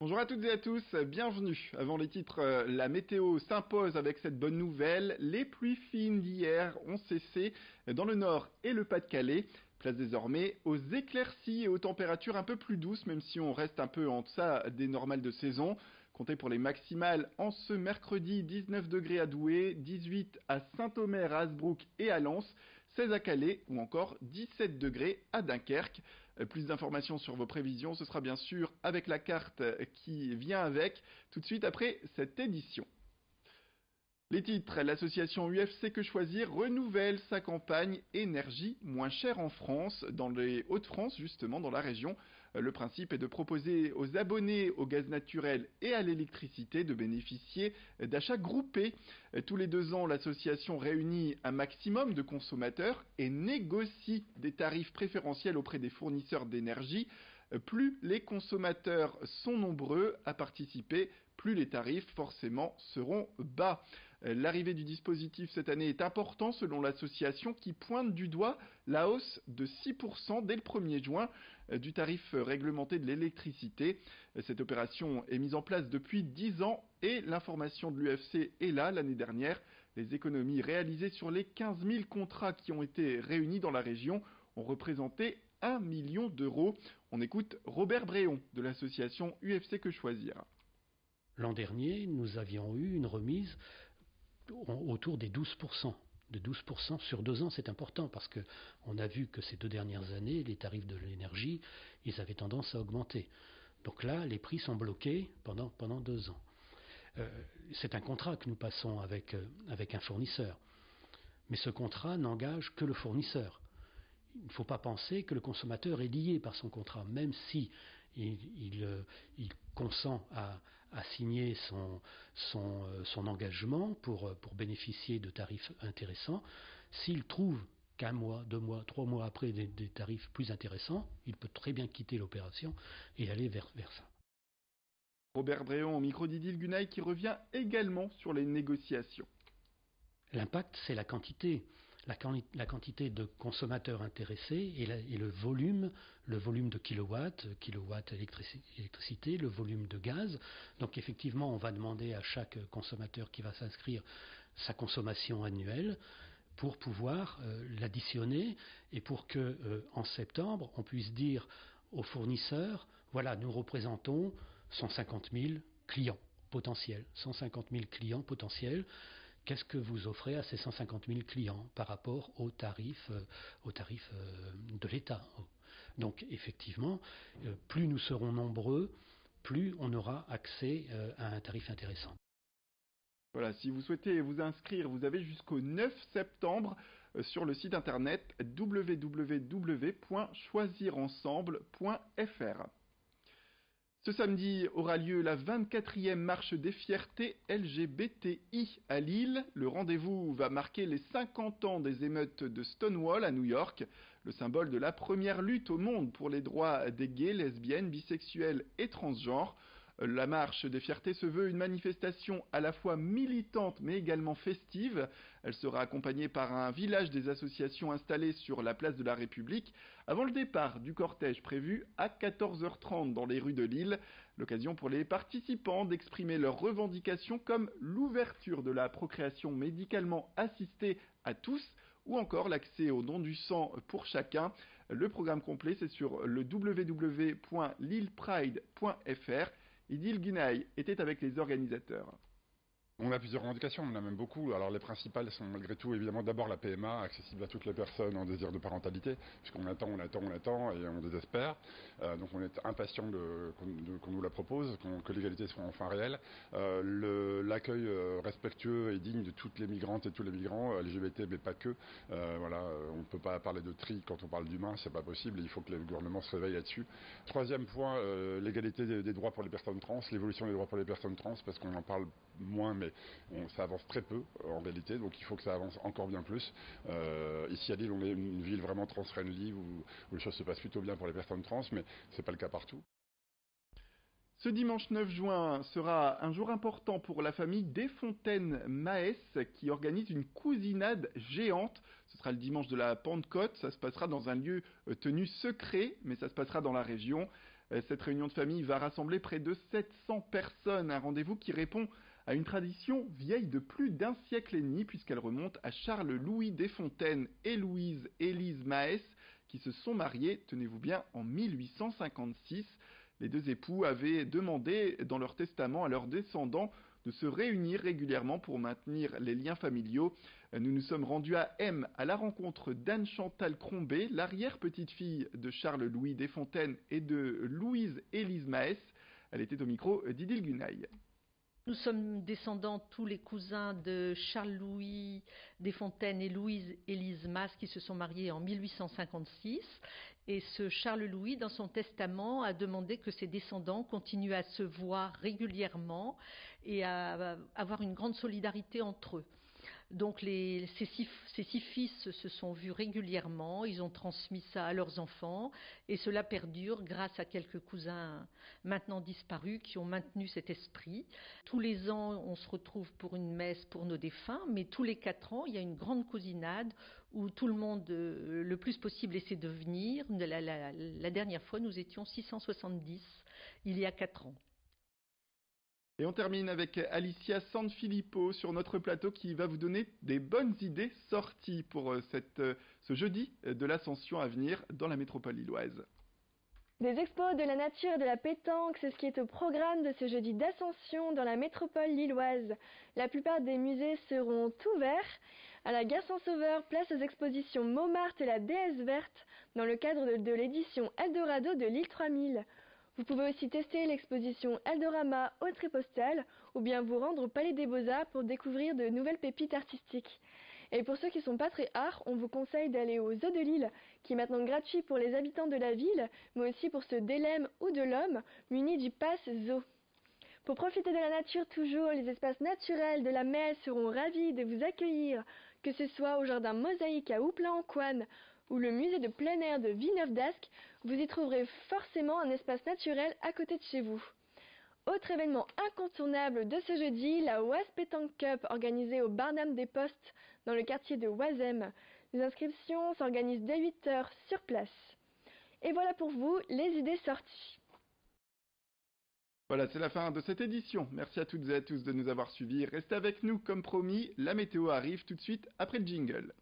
Bonjour à toutes et à tous, bienvenue. Avant les titres, la météo s'impose avec cette bonne nouvelle. Les pluies fines d'hier ont cessé dans le nord et le Pas-de-Calais. Place désormais aux éclaircies et aux températures un peu plus douces, même si on reste un peu en deçà des normales de saison. Comptez pour les maximales en ce mercredi, 19 degrés à Douai, 18 à Saint-Omer, à Hasbrook et à Lens, 16 à Calais ou encore 17 degrés à Dunkerque. Plus d'informations sur vos prévisions, ce sera bien sûr avec la carte qui vient avec, tout de suite après cette édition. Les titres, l'association UFC Que Choisir renouvelle sa campagne énergie moins chère en France, dans les Hauts-de-France justement, dans la région. Le principe est de proposer aux abonnés au gaz naturel et à l'électricité de bénéficier d'achats groupés. Tous les 2 ans, l'association réunit un maximum de consommateurs et négocie des tarifs préférentiels auprès des fournisseurs d'énergie. Plus les consommateurs sont nombreux à participer, plus les tarifs forcément seront bas. L'arrivée du dispositif cette année est importante selon l'association qui pointe du doigt la hausse de 6% dès le 1er juin du tarif réglementé de l'électricité. Cette opération est mise en place depuis 10 ans et l'information de l'UFC est là l'année dernière. Les économies réalisées sur les 15 000 contrats qui ont été réunis dans la région ont représenté 1 million d'euros. On écoute Robert Bréon de l'association UFC Que Choisir. L'an dernier, nous avions eu une remise autour des 12%. De 12% sur 2 ans, c'est important parce qu'on a vu que ces 2 dernières années, les tarifs de l'énergie, ils avaient tendance à augmenter. Donc là, les prix sont bloqués pendant 2 ans. C'est un contrat que nous passons avec un fournisseur. Mais ce contrat n'engage que le fournisseur. Il ne faut pas penser que le consommateur est lié par son contrat, même si il consent à signer son engagement pour bénéficier de tarifs intéressants. S'il trouve qu'un mois, 2 mois, 3 mois après des tarifs plus intéressants, il peut très bien quitter l'opération et aller vers ça. Robert Bréon au micro d'Idil Gunaï qui revient également sur les négociations. L'impact, c'est la quantité. La quantité de consommateurs intéressés et le volume de kilowatts électricité, le volume de gaz. Donc effectivement, on va demander à chaque consommateur qui va s'inscrire sa consommation annuelle pour pouvoir l'additionner et pour que en septembre, on puisse dire aux fournisseurs, voilà, nous représentons 150 000 clients potentiels, 150 000 clients potentiels. Qu'est-ce que vous offrez à ces 150 000 clients par rapport aux tarifs de l'État? Donc effectivement, plus nous serons nombreux, plus on aura accès à un tarif intéressant. Voilà, si vous souhaitez vous inscrire, vous avez jusqu'au 9 septembre sur le site internet www.choisirensemble.fr. Ce samedi aura lieu la 24e marche des fiertés LGBTI à Lille. Le rendez-vous va marquer les 50 ans des émeutes de Stonewall à New York, le symbole de la première lutte au monde pour les droits des gays, lesbiennes, bisexuels et transgenres. La marche des fiertés se veut une manifestation à la fois militante mais également festive. Elle sera accompagnée par un village des associations installé sur la place de la République avant le départ du cortège prévu à 14h30 dans les rues de Lille. L'occasion pour les participants d'exprimer leurs revendications comme l'ouverture de la procréation médicalement assistée à tous ou encore l'accès au don du sang pour chacun. Le programme complet c'est sur le www.lillepride.fr. Idil Gunaï était avec les organisateurs. On a plusieurs revendications, on en a même beaucoup. Alors les principales sont malgré tout évidemment d'abord la PMA, accessible à toutes les personnes en désir de parentalité, puisqu'on attend et on désespère. Donc on est impatient qu'on nous la propose, que l'égalité soit enfin réelle. L'accueil respectueux et digne de toutes les migrantes et tous les migrants, LGBT mais pas que. On ne peut pas parler de tri quand on parle d'humain, c'est pas possible, il faut que le gouvernement se réveille là-dessus. Troisième point, l'égalité des droits pour les personnes trans, l'évolution des droits pour les personnes trans, parce qu'on en parle moins, mais ça avance très peu en réalité, donc il faut que ça avance encore bien plus. Ici à Lille, on est une ville vraiment trans-friendly où les choses se passent plutôt bien pour les personnes trans, mais c'est pas le cas partout. Ce dimanche 9 juin sera un jour important pour la famille Desfontaines-Maes qui organise une cousinade géante. Ce sera le dimanche de la Pentecôte, ça se passera dans un lieu tenu secret, mais ça se passera dans la région. Cette réunion de famille va rassembler près de 700 personnes, un rendez-vous qui répond à une tradition vieille de plus d'un siècle et demi puisqu'elle remonte à Charles-Louis Desfontaines et Louise Élise Maes qui se sont mariés, tenez-vous bien, en 1856. Les deux époux avaient demandé dans leur testament à leurs descendants de se réunir régulièrement pour maintenir les liens familiaux. Nous nous sommes rendus à M à la rencontre d'Anne-Chantal Crombé, l'arrière-petite-fille de Charles-Louis Desfontaines et de Louise Élise Maes. Elle était au micro d'Idil Gunaï. Nous sommes descendants, tous les cousins de Charles-Louis Desfontaines et Louise Élise Maes qui se sont mariés en 1856. Et ce Charles-Louis, dans son testament, a demandé que ses descendants continuent à se voir régulièrement et à avoir une grande solidarité entre eux. Donc ces six fils se sont vus régulièrement, ils ont transmis ça à leurs enfants et cela perdure grâce à quelques cousins maintenant disparus qui ont maintenu cet esprit. Tous les ans, on se retrouve pour une messe pour nos défunts, mais tous les 4 ans, il y a une grande cousinade où tout le monde, le plus possible, essaie de venir. La dernière fois, nous étions 670, il y a 4 ans. Et on termine avec Alicia Sanfilippo sur notre plateau qui va vous donner des bonnes idées sorties pour ce jeudi de l'Ascension à venir dans la métropole lilloise. Des expos, de la nature, de la pétanque, c'est ce qui est au programme de ce jeudi d'Ascension dans la métropole lilloise. La plupart des musées seront ouverts. À la gare Saint-Sauveur, place aux expositions Montmartre et la Déesse Verte dans le cadre de l'édition Eldorado de l'île 3000. Vous pouvez aussi tester l'exposition Eldorama au Trépostal ou bien vous rendre au Palais des Beaux-Arts pour découvrir de nouvelles pépites artistiques. Et pour ceux qui ne sont pas très arts, on vous conseille d'aller au Zoo de Lille, qui est maintenant gratuit pour les habitants de la ville, mais aussi pour ceux d'Elem ou de l'Homme, munis du pass Zoo. Pour profiter de la nature toujours, les espaces naturels de la Melle seront ravis de vous accueillir, que ce soit au jardin Mosaïque à Houpla-en-Couanne ou le musée de plein air de Villeneuve-d'Ascq, vous y trouverez forcément un espace naturel à côté de chez vous. Autre événement incontournable de ce jeudi, la Oise Pétanque Cup organisée au Barnum des Postes dans le quartier de Oisem. Les inscriptions s'organisent dès 8h sur place. Et voilà pour vous les idées sorties. Voilà, c'est la fin de cette édition. Merci à toutes et à tous de nous avoir suivis. Restez avec nous comme promis, la météo arrive tout de suite après le jingle.